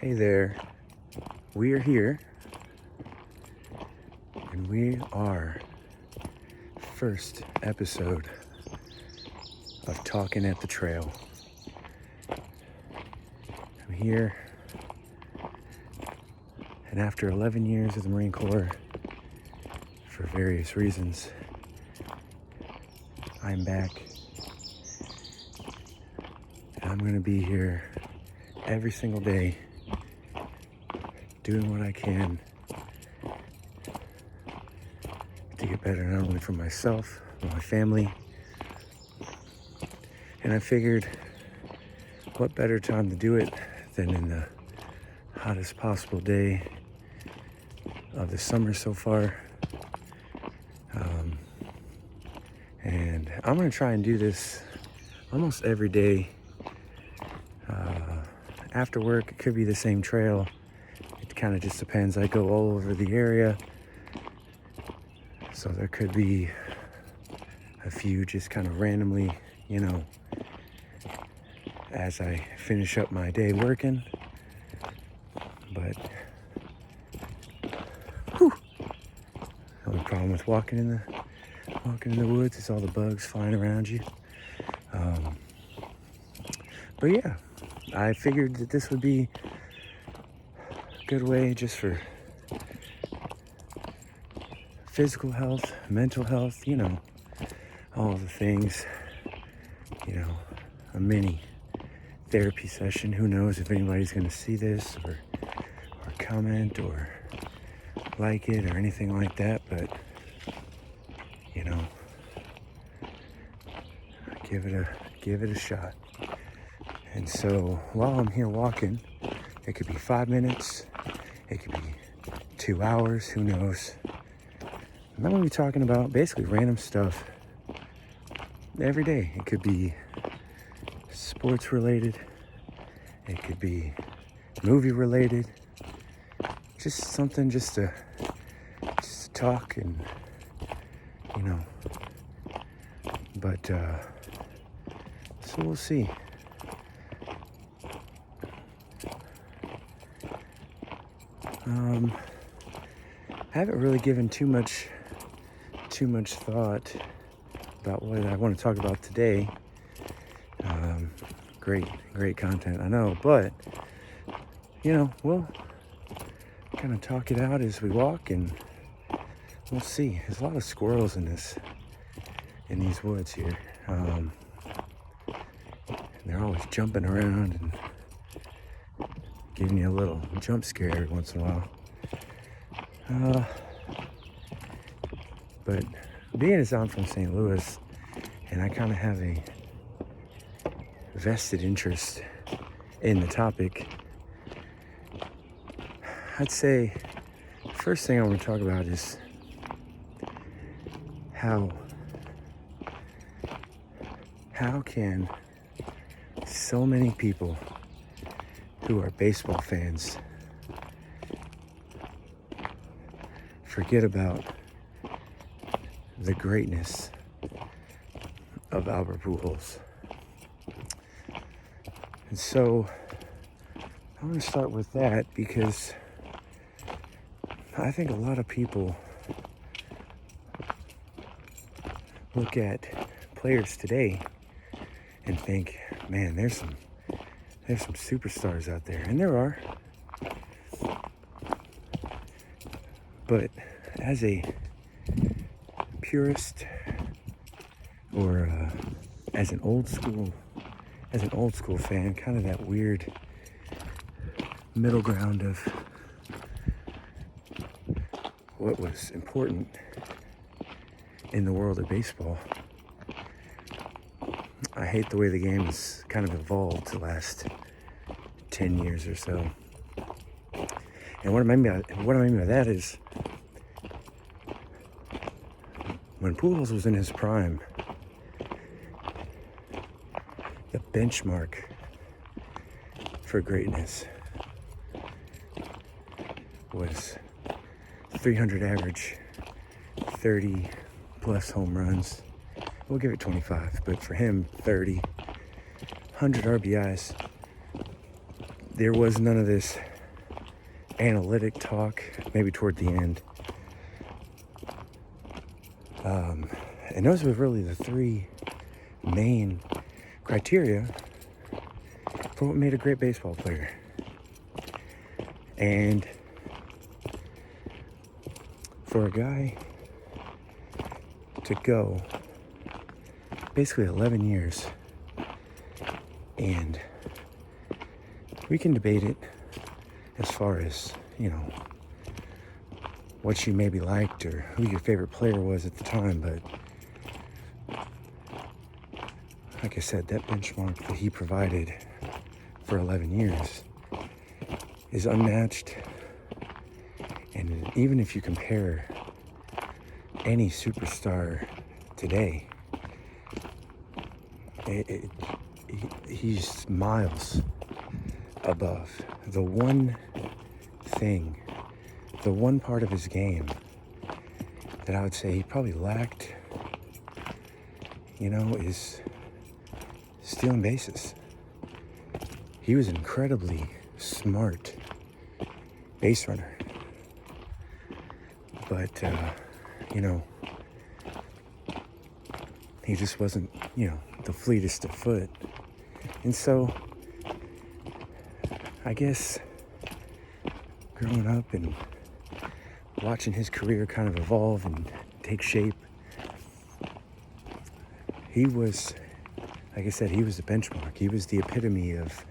Hey there, we are here, and we are first episode of Talking at the Trail. I'm here, and after 11 years of the Marine Corps, for various reasons, I'm back, and I'm going to be here every single day doing what I can to get better, not only for myself, but my family. And I figured, what better time to do it than in the hottest possible day of the summer so far. And I'm gonna try and do this almost every day. After work, it could be the same trail. It kind of just depends. I go all over the area, so there could be a few just kind of randomly, as I finish up my day working. But the only problem with walking in the woods is all the bugs flying around you. But yeah, I figured that this would be a good way just for physical health, mental health, all the things, a mini therapy session. Who knows if anybody's going to see this or comment or like it or anything like that, but give it a shot. And so while I'm here walking, it could be 5 minutes, it could be 2 hours, who knows. I'm going to be talking about basically random stuff every day. It could be sports related, it could be movie related, just something just to talk and but so we'll see. I haven't really given too much thought about what I want to talk about today. Great content, I know, but we'll kind of talk it out as we walk, and we'll see. There's a lot of squirrels in these woods here. They're always jumping around and giving you a little jump scare every once in a while. But being as I'm from St. Louis, and I kind of have a vested interest in the topic, I'd say the first thing I want to talk about is how can so many people who are baseball fans forget about the greatness of Albert Pujols. And so I want to start with that because I think a lot of people look at players today and think, man, there's some superstars out there, and there are. But as a purist, or as an old school fan, kind of that weird middle ground of what was important in the world of baseball, I hate the way the game has kind of evolved the last 10 years or so. And what I mean by that is, when Pujols was in his prime, the benchmark for greatness was 300 average, 30 plus home runs. We'll give it 25, but for him, 30, 100 RBIs. There was none of this analytic talk, maybe toward the end. And those were really the three main criteria for what made a great baseball player. And for a guy to go basically 11 years, and we can debate it as far as, what you maybe liked or who your favorite player was at the time, but like I said, that benchmark that he provided for 11 years is unmatched. And even if you compare any superstar today, he's miles above. The one thing, the one part of his game that I would say he probably lacked, is stealing bases. He was an incredibly smart base runner. But, he just wasn't, the fleetest of foot. And so, I guess, growing up and watching his career kind of evolve and take shape, he was, like I said, he was the benchmark. He was the epitome of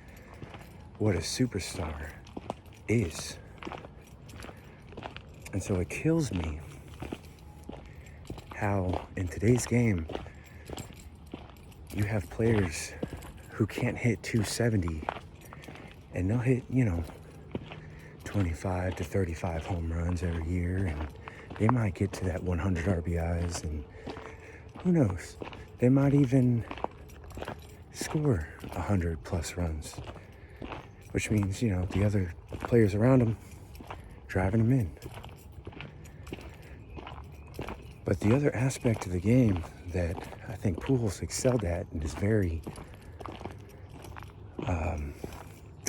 what a superstar is. And so it kills me how in today's game you have players who can't hit 270 and they'll hit, 25 to 35 home runs every year, and they might get to that 100 RBIs, and who knows, they might even score 100 plus runs, which means, the other players around them driving them in. But the other aspect of the game that I think Pujols excelled at and is very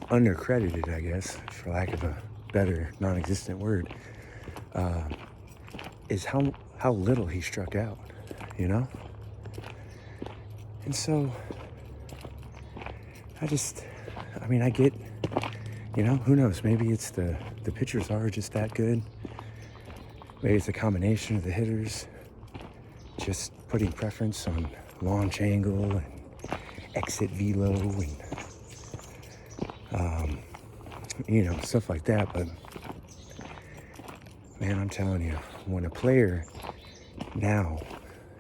undercredited, I guess, for lack of a better non-existent word, is how little he struck out, And so I get, who knows, maybe it's the pitchers are just that good. Maybe it's a combination of the hitters just putting preference on launch angle and exit velo and stuff like that. But man, I'm telling you, when a player now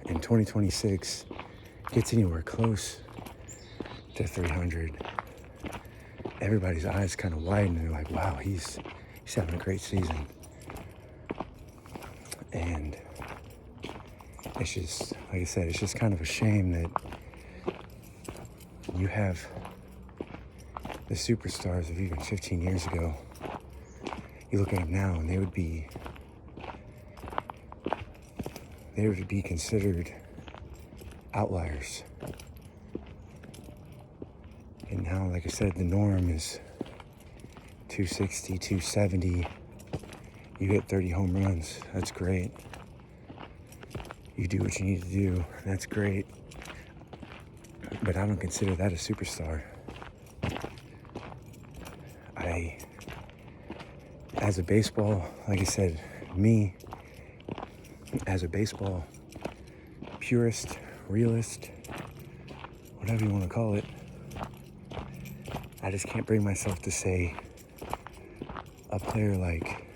in 2026 gets anywhere close to 300, everybody's eyes kind of widen and they're like, wow, he's having a great season. And it's just, like I said, it's just kind of a shame that you have the superstars of even 15 years ago. You look at them now and they would be considered outliers. And now, like I said, the norm is 260, 270. You hit 30 home runs. That's great. You do what you need to do. That's great. But I don't consider that a superstar. As a baseball, like I said, me, as a baseball purist, realist, whatever you want to call it, I just can't bring myself to say a player like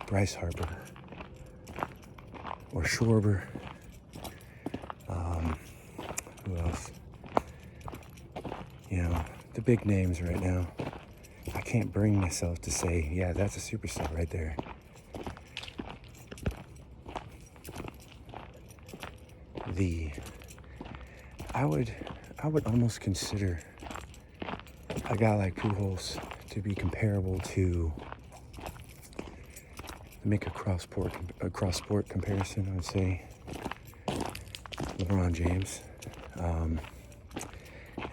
Bryce Harper or Schwarber. Who else? The big names right now. I can't bring myself to say, yeah, that's a superstar right there. I would almost consider a guy like Pujols to be comparable to, make a cross-sport comparison, I would say, LeBron James. And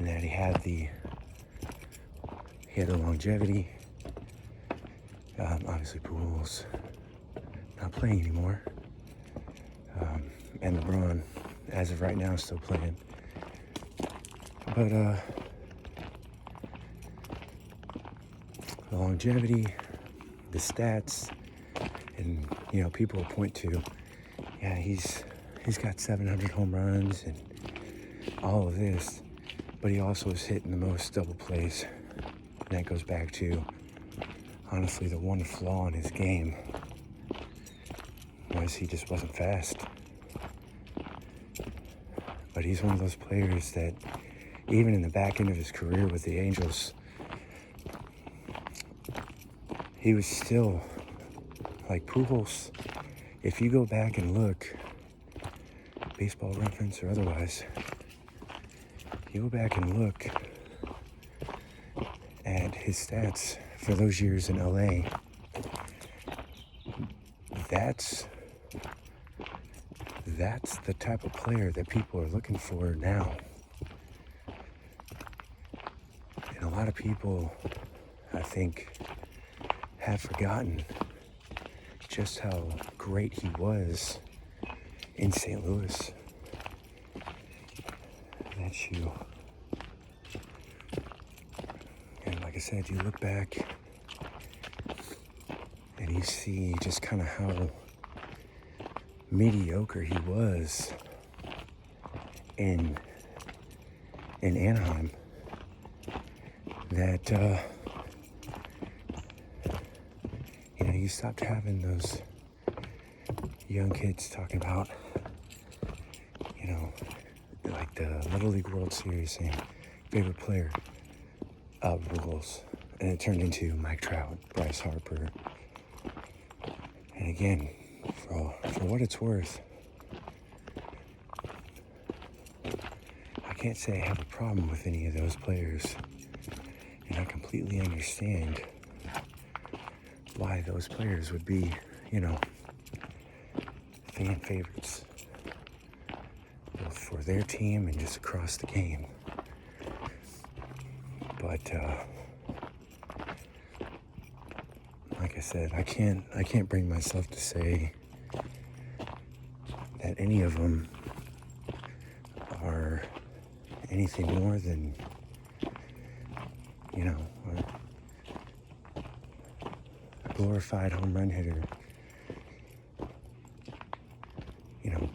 that he had the longevity, Obviously, Pujols not playing anymore. And LeBron, as of right now, is still playing. But the longevity, the stats, and people will point to, yeah, he's got 700 home runs and all of this, but he also is hitting the most double plays. And that goes back to, honestly, the one flaw in his game was he just wasn't fast. But he's one of those players that, even in the back end of his career with the Angels, he was still like Pujols. If you go back and look, Baseball Reference or otherwise, you go back and look at his stats for those years in LA, that's the type of player that people are looking for now. And a lot of people, I think, have forgotten just how great he was in St. Louis. And like I said, you look back and you see just kind of how mediocre he was in Anaheim, that you stopped having those young kids talking about like the Little League World Series saying favorite player, Pujols, and it turned into Mike Trout, Bryce Harper. And again, for what it's worth, I can't say I have a problem with any of those players, and I completely understand why those players would be, fan favorites, both for their team and just across the game. But like I said, I can't bring myself to say that any of them are anything more than, a glorified home run hitter.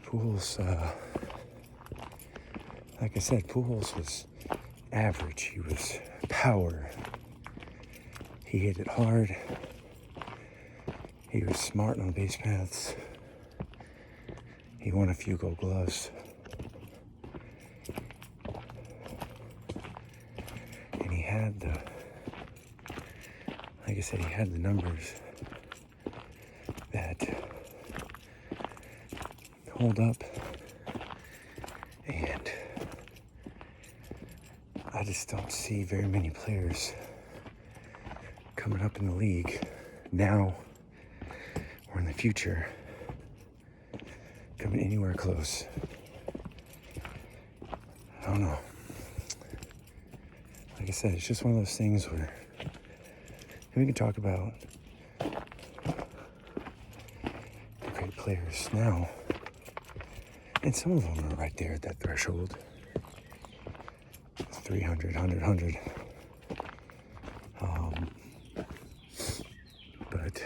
Pujols, like I said, Pujols was average. He was power. He hit it hard. He was smart on base paths. He won a few Gold Gloves. And he had like I said, he had the numbers that hold up. And I just don't see very many players coming up in the league now or in the future coming anywhere close. I don't know. Like I said, it's just one of those things where we can talk about the great players now, and some of them are right there at that threshold. 300, 100. But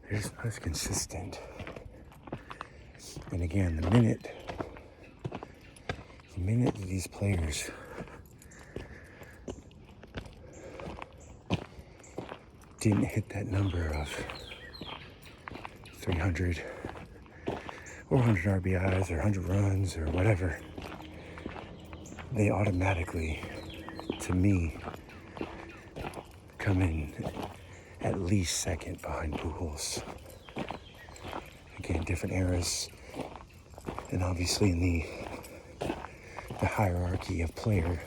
there's not as consistent. And again, the minute that these players didn't hit that number of 300 or 100 RBIs or 100 runs or whatever, they automatically, to me, come in at least second behind Pujols. Again, different eras, and obviously in the hierarchy of player.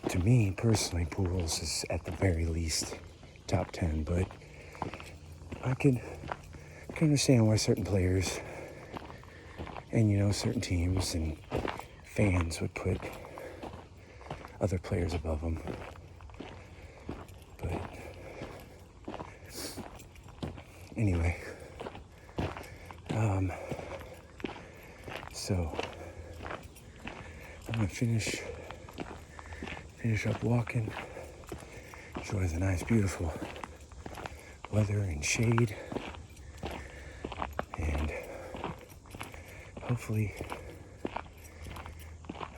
To me, personally, Pujols is at the very least top 10, but I can understand why certain players and, certain teams and fans would put other players above them. Anyway, so I'm gonna finish up walking. Enjoy the nice, beautiful weather and shade, and hopefully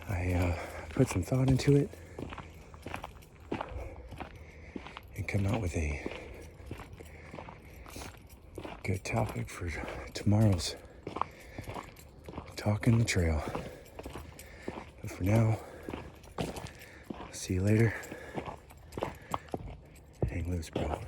I put some thought into it and come out with a good topic for tomorrow's Talk in the Trail. But for now, see you later. Hang loose, bro.